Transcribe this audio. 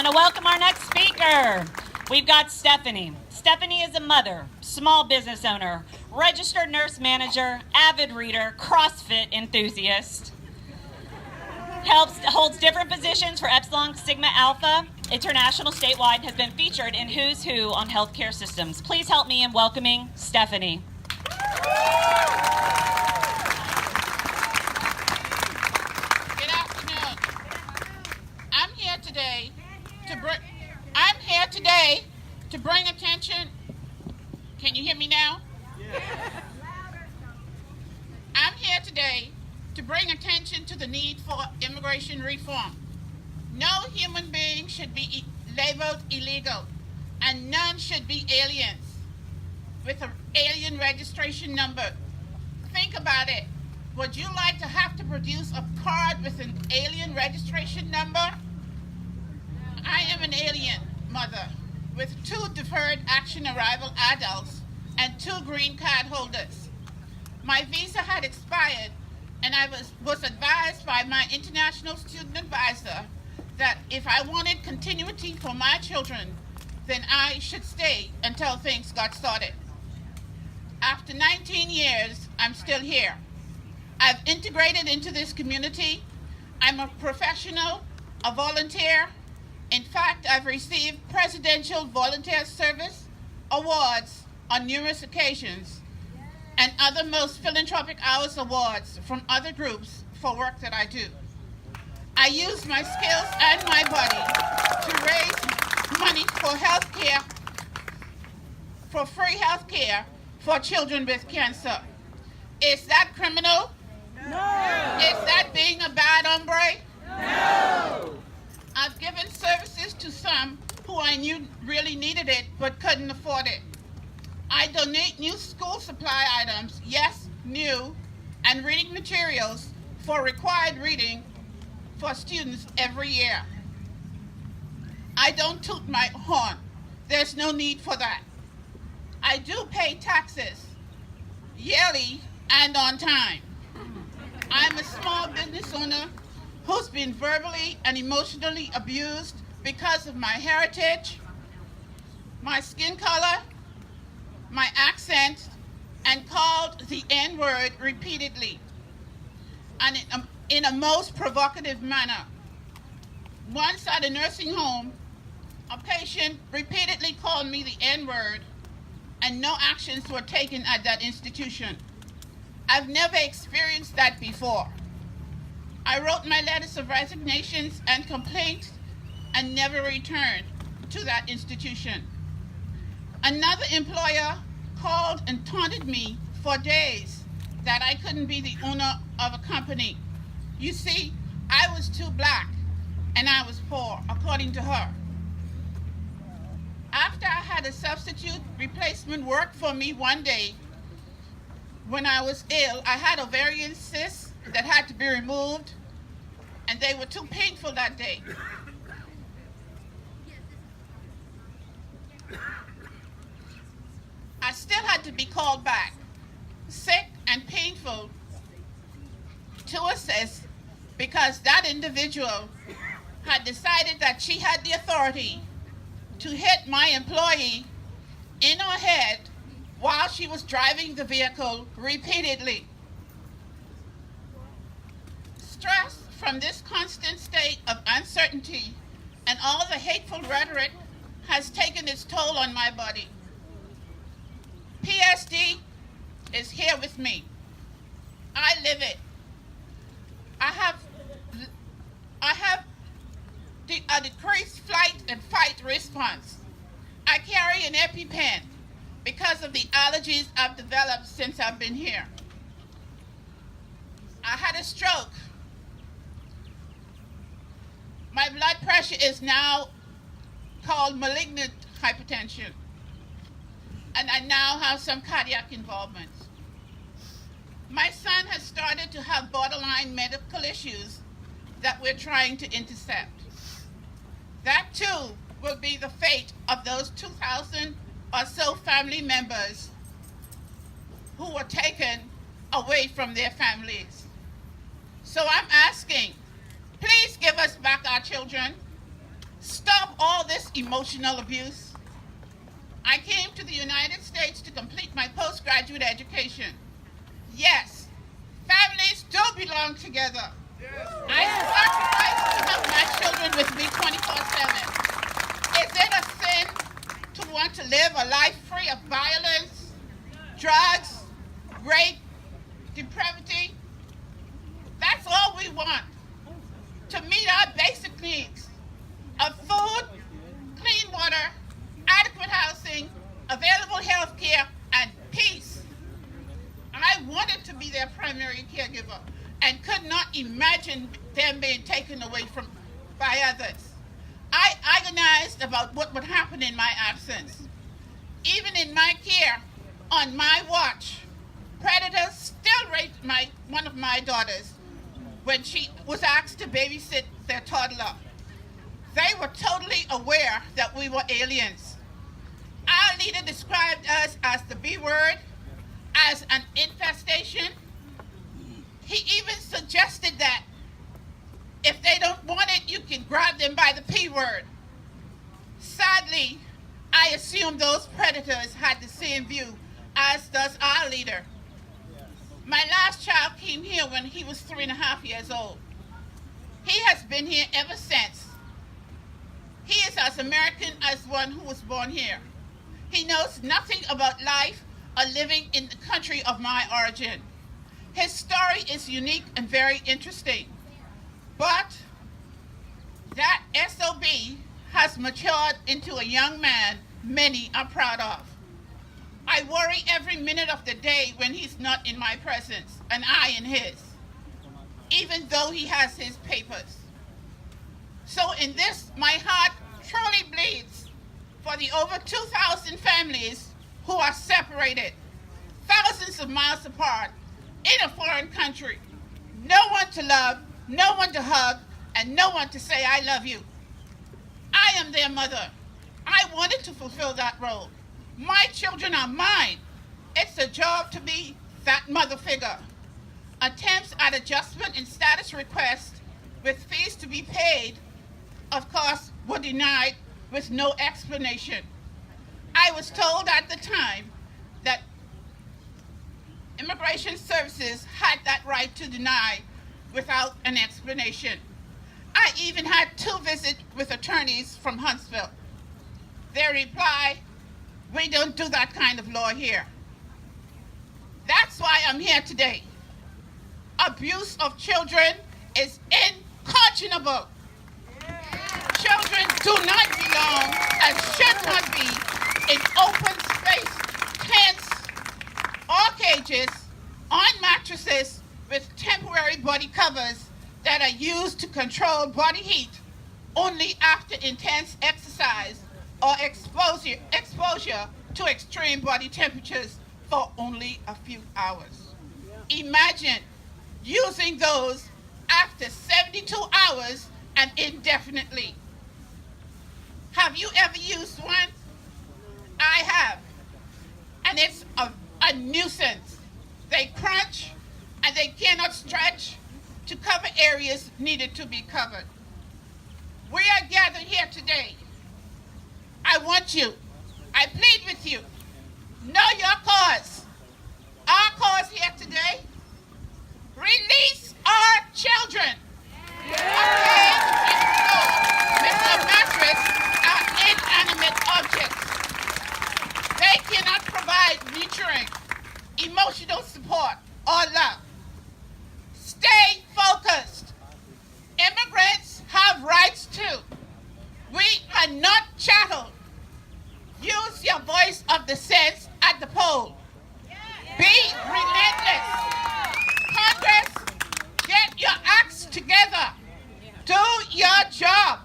going to welcome our next speaker. We've got Stephanie. Stephanie is a mother, small business owner, registered nurse manager, avid reader, CrossFit enthusiast. Holds different positions for Epsilon Sigma Alpha International statewide, has been featured in Who's Who on healthcare systems. Please help me in welcoming Stephanie. Good afternoon. I'm here today to bring attention. Can you hear me now? I'm here today to bring attention to the need for immigration reform. No human being should be labeled illegal, and none should be aliens with an alien registration number. Think about it. Would you like to have to produce a card with an alien registration number? I am an alien mother with 2 deferred action arrival adults and 2 green card holders. My visa had expired, and I was advised by my international student advisor that if I wanted continuity for my children, then I should stay until things got sorted. After 19 years, I'm still here. I've integrated into this community. I'm a professional, a volunteer. In fact, I've received Presidential Volunteer Service Awards on numerous occasions and other most philanthropic hours awards from other groups for work that I do. I use my skills and my body to raise money for health care, for free health care for children with cancer. Is that criminal? No. Is that being a bad hombre? No. I've given services to some who I knew really needed it but couldn't afford it. I donate new school supply items, yes, new, and reading materials for required reading for students every year. I don't toot my horn. There's no need for that. I do pay taxes, yearly and on time. I'm a small business owner who's been verbally and emotionally abused because of my heritage, my skin color, my accent, and called the N-word repeatedly, and in a most provocative manner. Once at a nursing home, a patient repeatedly called me the N-word, and no actions were taken at that institution. I've never experienced that before. I wrote my letters of resignations and complaints and never returned to that institution. Another employer called and taunted me for days that I couldn't be the owner of a company. You see, I was too black and I was poor, according to her. After I had a substitute replacement work for me one day, when I was ill, I had ovarian cysts that had to be removed, and they were too painful that day. I still had to be called back, sick and painful, to assist because that individual had decided that she had the authority to hit my employee in her head while she was driving the vehicle repeatedly. Stress from this constant state of uncertainty and all the hateful rhetoric has taken its toll on my body. PSD is here with me. I live it. I have a decreased flight and fight response. I carry an EpiPen because of the allergies I've developed since I've been here. I had a stroke. My blood pressure is now called malignant hypertension, and I now have some cardiac involvements. My son has started to have borderline medical issues that we're trying to intercept. That too will be the fate of those 2,000 or so family members who were taken away from their families. So I'm asking, please give us back our children. Stop all this emotional abuse. I came to the United States to complete my postgraduate education. Yes, families do belong together. I sacrifice to have my children with me 24/7. Is it a sin to want to live a life free of violence, drugs, rape, depravity? That's all we want. To meet our basic needs of food, clean water, adequate housing, available health care, and peace. I wanted to be their primary caregiver and could not imagine them being taken away from by others. I agonized about what would happen in my absence. Even in my care, on my watch, predators still raped one of my daughters when she was asked to babysit their toddler. They were totally aware that we were aliens. Our leader described us as the B word, as an infestation. He even suggested that if they don't want it, you can grab them by the P word. Sadly, I assume those predators had the same view as does our leader. My last child came here when he was 3.5 years old. He has been here ever since. He is as American as one who was born here. He knows nothing about life or living in the country of my origin. His story is unique and very interesting. But that SOB has matured into a young man many are proud of. I worry every minute of the day when he's not in my presence and I in his, even though he has his papers. So in this, my heart truly bleeds for the over 2,000 families who are separated, thousands of miles apart, in a foreign country. No one to love, no one to hug, and no one to say, I love you. I am their mother. I wanted to fulfill that role. My children are mine. It's a job to be that mother figure. Attempts at adjustment and status requests with fees to be paid, of course, were denied with no explanation. I was told at the time that Immigration Services had that right to deny without an explanation. I even had 2 visits with attorneys from Huntsville. Their reply, we don't do that kind of law here. That's why I'm here today. Abuse of children is unconscionable. Children do not belong and should not be in open space tents or cages on mattresses with temporary body covers that are used to control body heat only after intense exercise or exposure to extreme body temperatures for only a few hours. Imagine using those after 72 hours and indefinitely. Have you ever used one? I have. And it's a nuisance. They crunch and they cannot stretch to cover areas needed to be covered. We are gathered here today. I want you, I plead with you, know your cause. Our cause here today, release our children. Okay, with a mattress are inanimate objects. They cannot provide nurturing, emotional support, or love. Stay focused. Immigrants have rights too. We are not chattel. Use your voice of dissent at the poll. Be relentless. Congress, get your acts together. Do your job.